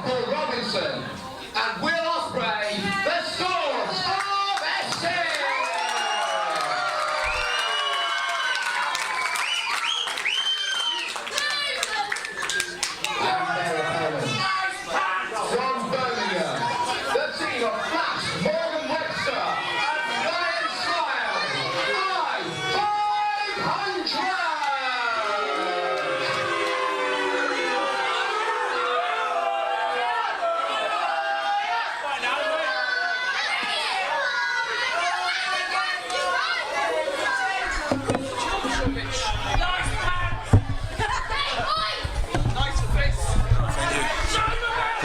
Paul Robinson and Will Ospreay, the Swords of Essex! And their opponents, from Birmingham, the team of Flash, Morgan Webster and Ryan Smile, I-500!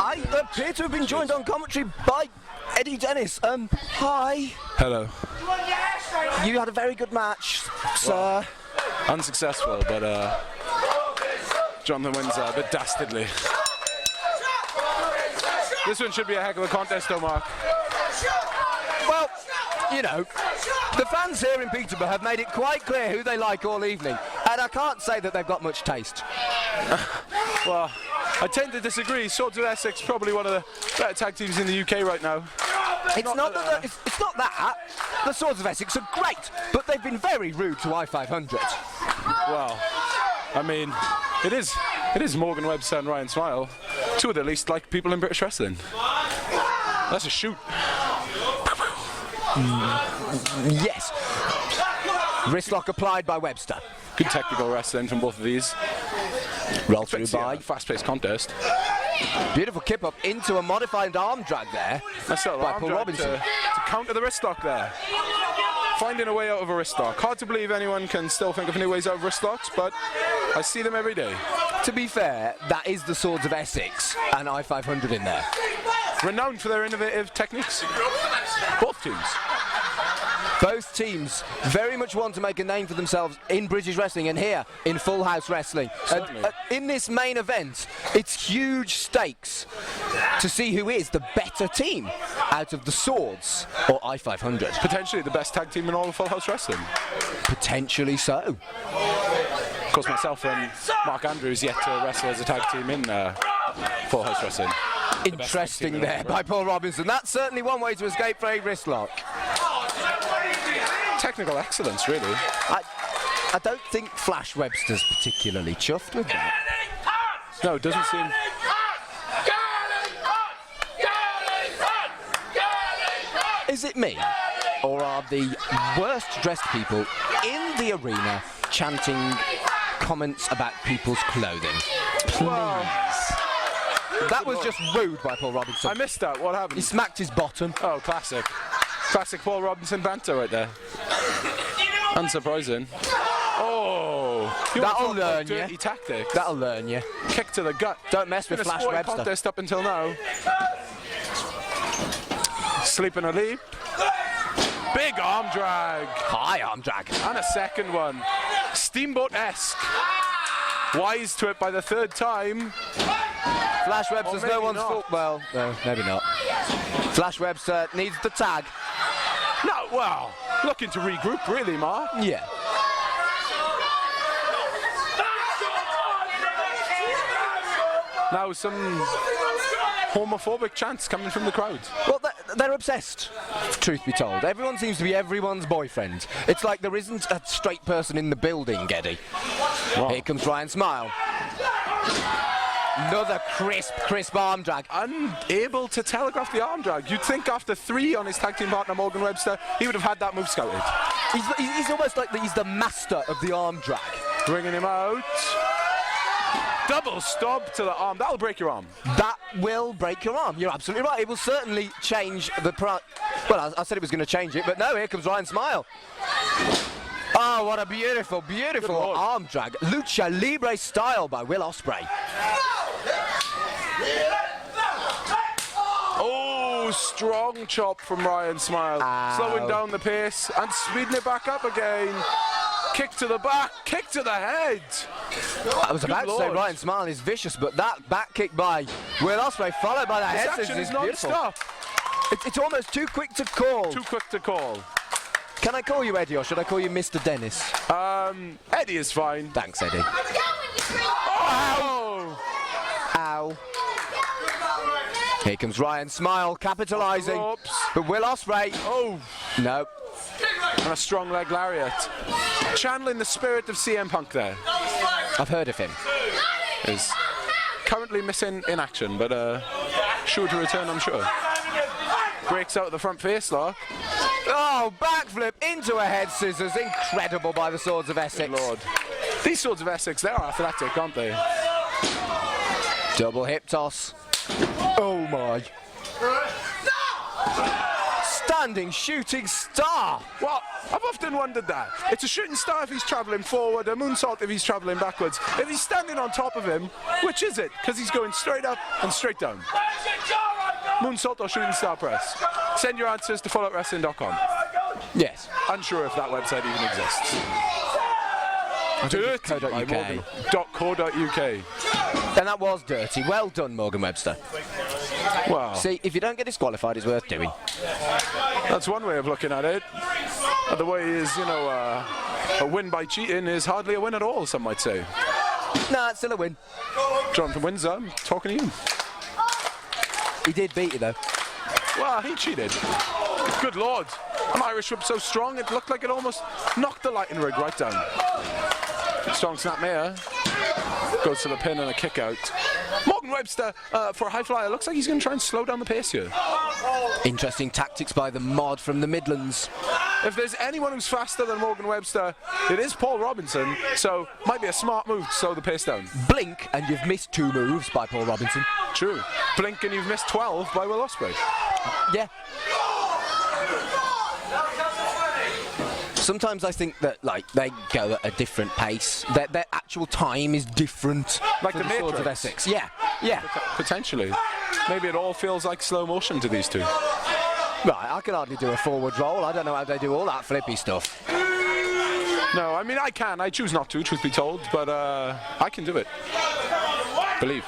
I appear to have been joined on commentary by Eddie Dennis. Hi. Hello. You had a very good match, sir. Unsuccessful, but Jonathan wins a bit dastardly. This one should be a heck of a contest, though, Mark. Well, you know, the fans here in Peterborough have made it quite clear who they like all evening, and I can't say that they've got much taste. Well, I tend to disagree. Swords of Essex, probably one of the better tag teams in the UK right now. It's not that. The Swords of Essex are great, but they've been very rude to I-500. Well, I mean, it is Morgan Webster and Ryan Smile, two of the least liked people in British wrestling. That's a shoot. Yes. Wrist lock applied by Webster. Good technical wrestling from both of these. Roll through by. Fast-paced contest. Beautiful kip up into a modified arm drag there Nice little by arm Paul drag Robinson. to counter the wrist lock there. Finding a way out of a wrist lock. Hard to believe anyone can still think of new ways out of wrist locks, but I see them every day. To be fair, that is the Swords of Essex and I-500 in there. Renowned for their innovative techniques. Both teams. Both teams very much want to make a name for themselves in British wrestling and here in Full House Wrestling. In this main event, it's huge stakes to see who is the better team out of the Swords or I-500. Potentially the best tag team in all of Full House Wrestling. Potentially so. Of course, myself and Mark Andrews yet to wrestle as a tag team in Full House Wrestling. Interesting there by Paul Robinson. That's certainly one way to escape for a wrist lock. Technical excellence, really. I don't think Flash Webster's particularly chuffed with that. No, it doesn't seem... Is it me? Or are the worst dressed people in the arena chanting comments about people's clothing? Please. That was just rude by Paul Robinson. I missed that. What happened? He smacked his bottom. Oh, classic. Classic Paul Robinson banter right there. Unsurprising. Oh, that'll learn you. Dirty tactics. That'll learn you. Kick to the gut. Don't mess with Flash Webster. Contest up until now. Sleeping a leap. Big arm drag. High arm drag. And a second one. Steamboat-esque. Wise to it by the third time. Flash Webster's no one's fault. Well, no, maybe not. Flash Webster needs the tag. No, well, looking to regroup, really, Mark. Yeah. Now some homophobic chants coming from the crowd. Well, they're obsessed, truth be told. Everyone seems to be everyone's boyfriend. It's like there isn't a straight person in the building, Geddy. Wow. Here comes Ryan Smile. Another crisp arm drag. Unable to telegraph the arm drag. You'd think after 3 on his tag team partner Morgan Webster, he would have had that move scouted. He's almost like he's the master of the arm drag. Bringing him out. Double stop to the arm. That'll break your arm. That will break your arm. You're absolutely right. It will certainly change the Well, I said it was going to change it, but no, here comes Ryan Smile. Oh, what a beautiful, beautiful arm drag. Lucha Libre style by Will Ospreay. Oh, strong chop from Ryan Smile. Ow. Slowing down the pace and speeding it back up again. Kick to the back, kick to the head. I was about to say Ryan Smile is vicious, but that back kick by Will Ospreay followed by the head scissors is beautiful. Non-stop. It's almost too quick to call. Too quick to call. Can I call you Eddie or should I call you Mr. Dennis? Eddie is fine. Thanks, Eddie. Oh! Ow. Here comes Ryan Smile, capitalising. Oops. But Will Ospreay. Oh, No. and a strong leg lariat. Channeling the spirit of CM Punk there. I've heard of him. Is currently missing in action, but sure to return, I'm sure. Breaks out of the front face lock. Oh, backflip into a head scissors. Incredible by the Swords of Essex. Good Lord. These Swords of Essex, they're athletic, aren't they? Double hip toss. Oh my. Standing shooting star. Well, I've often wondered that. It's a shooting star if he's travelling forward, a moonsault if he's travelling backwards. If he's standing on top of him, which is it? Because he's going straight up and straight down. Moonsault or shooting star press? Send your answers to falloutwrestling.com. Yes. Unsure if that website even exists. Dirty.co.uk. And that was dirty. Well done, Morgan Webster. Wow. See, if you don't get disqualified, it's worth doing. That's one way of looking at it. The way is, you know, a win by cheating is hardly a win at all, some might say. Nah, it's still a win. Jonathan Windsor, I'm talking to you. He did beat you, though. Well, he cheated. Good Lord. An Irish whip so strong, it looked like it almost knocked the lighting rig right down. Strong snapmare. Goes to the pin and a kick out. Morgan Webster, for a high flyer, looks like he's going to try and slow down the pace here. Interesting tactics by the mod from the Midlands. If there's anyone who's faster than Morgan Webster, it is Paul Robinson, so might be a smart move to slow the pace down. Blink and you've missed 2 moves by Paul Robinson. True. Blink and you've missed 12 by Will Ospreay. Yeah. Sometimes I think that, like, they go at a different pace. Their actual time is different. Like for the Swords of Matrix. Essex. Yeah, yeah. Potentially. Maybe it all feels like slow motion to these two. Right, I can hardly do a forward roll. I don't know how they do all that flippy stuff. No, I mean, I can. I choose not to, truth be told, but I can do it. Believe.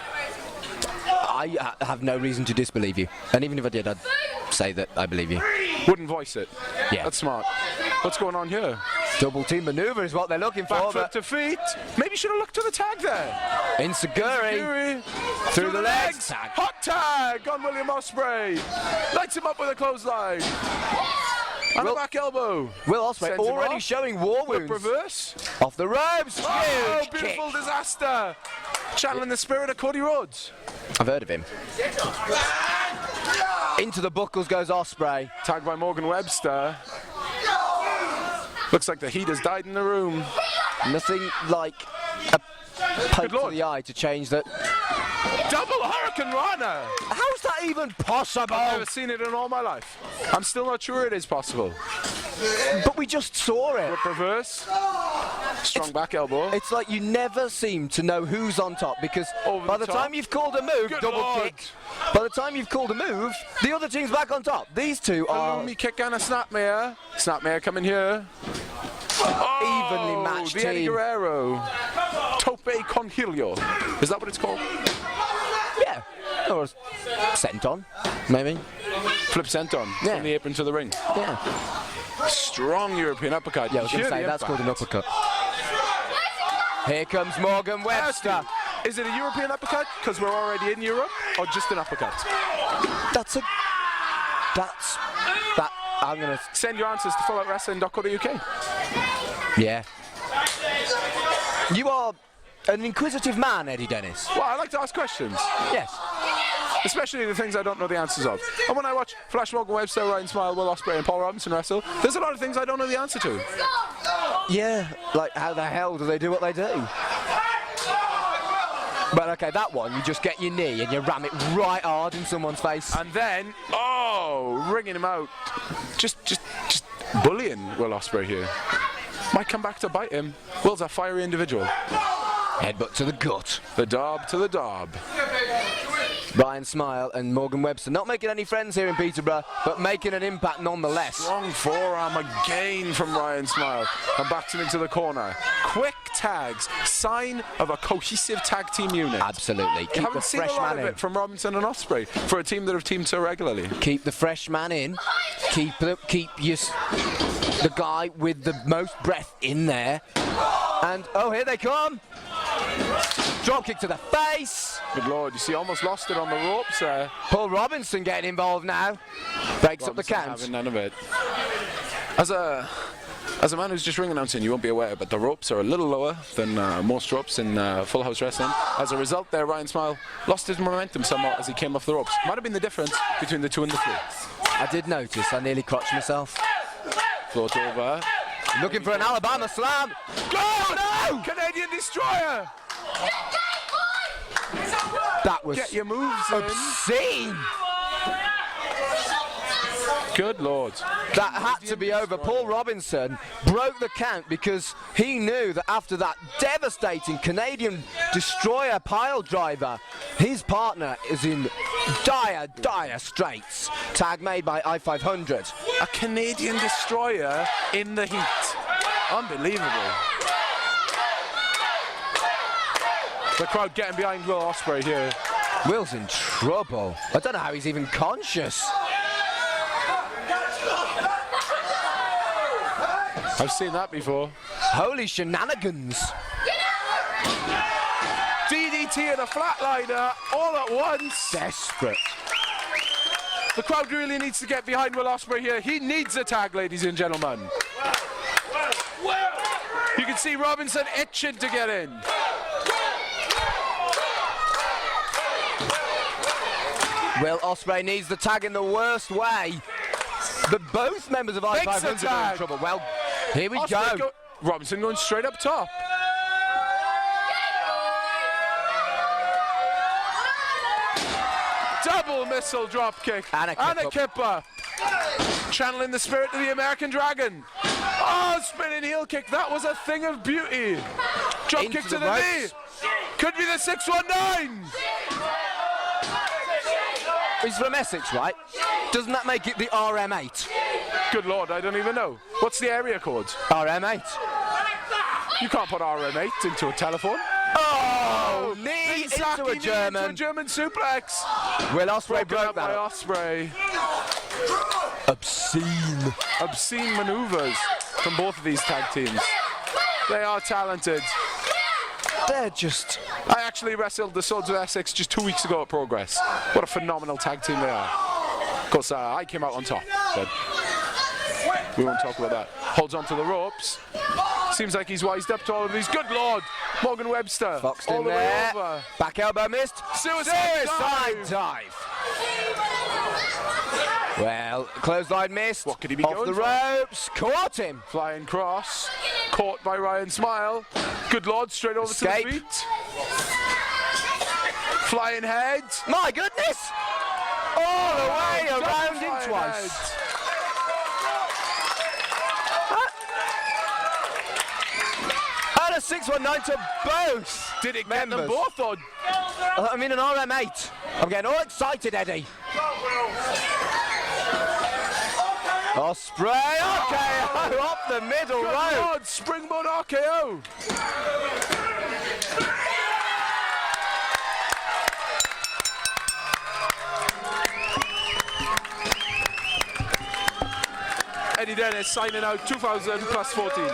I have no reason to disbelieve you. And even if I did, I'd say that I believe you. Wouldn't voice it. Yeah. That's smart. What's going on here? Double team maneuver is what they're looking for. Backflip to feet. Maybe should have looked to the tag there. Inseguri through the legs. Tag. Hot tag on William Ospreay. Lights him up with a clothesline. And a back elbow. Will Ospreay Sends him already off. showing war Whip wounds. reverse. Off the ropes. Oh, Huge beautiful kick. disaster. Channeling the spirit of Cody Rhodes. I've heard of him. Into the buckles goes Ospreay. Tagged by Morgan Webster. Looks like the heat has died in the room. Nothing like a poke to Lord. the eye to change that. Double Hurricane Rana. How's that even possible? I've never seen it in all my life. I'm still not sure it is possible. But we just saw it. Whip reverse. Strong back elbow. It's like you never seem to know who's on top because Over by the the top. time you've called a move, Good double Lord. kick. By the time you've called a move, the other team's back on top. These two are Lumi kick and a snapmare. Snapmare coming here. evenly Oh, matched the Eddie team. Guerrero. Tope con Helio. Is that what it's called? Yeah. Or sent on, maybe. Flip senton Yeah. from the apron to the ring. Yeah. Strong European uppercut. Yeah, I was going Hear to say the that's called an impact. uppercut. Here comes Morgan Webster. Is it a European uppercut because we're already in Europe, or just an uppercut? That. I'm gonna. Send your answers to falloutwrestling.co.uk. Yeah. You are an inquisitive man, Eddie Dennis. Well, I like to ask questions, Yes. especially the things I don't know the answers of. And when I watch Flash Morgan Webster, Ryan Smile, Will Ospreay, and Paul Robinson wrestle, there's a lot of things I don't know the answer to. Yeah. Like, how the hell do they do what they do? But okay, that one, you just get your knee and you ram it right hard in someone's face. And then, ringing him out. Just bullying Will Ospreay here. Might come back to bite him. Will's a fiery individual. Headbutt to the gut. The dob to the dob. Ryan Smile and Morgan Webster not making any friends here in Peterborough, but making an impact nonetheless. Strong forearm again from Ryan Smile. And backs him into the corner. Quick tags. Sign of a cohesive tag team unit. Absolutely. You Keep the haven't seen a fresh lot man of in. it from Robinson and Ospreay for a team that have teamed so regularly. Keep the fresh man in. Keep the guy with the most breath in there. And oh, here they come. Drop kick to the face. Good lord, you see, almost lost it on the ropes there. Paul Robinson getting involved now. Breaks up the Robinson count. having none of it. As a man who's just ring announcing, you won't be aware, but the ropes are a little lower than most ropes in Full House Wrestling. As a result there, Ryan Smile lost his momentum somewhat as he came off the ropes. Might have been the difference between the 2 and the 3. I did notice. I nearly crotched myself. Float over. Looking for an Alabama slam. Oh no! Canadian Destroyer! That was Get your moves in. obscene. Good lord. That had to be over. Paul Robinson broke the count because he knew that after that devastating Canadian Destroyer pile driver, his partner is in dire straits. Tag made by I-500. A Canadian Destroyer in the heat. Unbelievable. The crowd getting behind Will Ospreay here. Will's in trouble. I don't know how he's even conscious. I've seen that before. Holy shenanigans. DDT and a flatliner all at once. Desperate. The crowd really needs to get behind Will Ospreay here. He needs a tag, ladies and gentlemen. You can see Robinson itching to get in. Will Ospreay needs the tag in the worst way. But both members of I-500 are in trouble. Well, here we go. Robinson going straight up top. Double missile drop kick. And a kipper. Channeling the spirit of the American Dragon. Oh, spinning heel kick. That was a thing of beauty. Drop Into kick to the the knee. ropes. Could be the 619. He's from Essex, right? Doesn't that make it the RM8? Good lord, I don't even know. What's the area code? RM8. You can't put RM8 into a telephone. Oh, knee Saki into a knee German. into a German suplex. Will Ospreay Broken broke up by that. Ospreay. Obscene. Obscene maneuvers from both of these tag teams. They are talented. They're just... I actually wrestled the Swords of Essex just 2 weeks ago at Progress. What a phenomenal tag team they are. Of course, I came out on top, but we won't talk about that. Holds on to the ropes. Seems like he's wised up to all of these. Good lord! Morgan Webster. Foxed all in the way there. over. Back elbow missed. Suicide dive. Well, clothesline missed. What could he be Off going the for? ropes. Caught him. Flying cross. Caught by Ryan Smile. Good lord, straight over Escape. to the feet. Flying head. My goodness. All the way around him Flying twice. head. And a 619 to both. Did it get members. them both or? I mean, an RM8. I'm getting all excited, Eddie. Ospreay, RKO up the middle Good rope. lord, springboard RKO. Eddie Dennis signing out 2000 plus 14.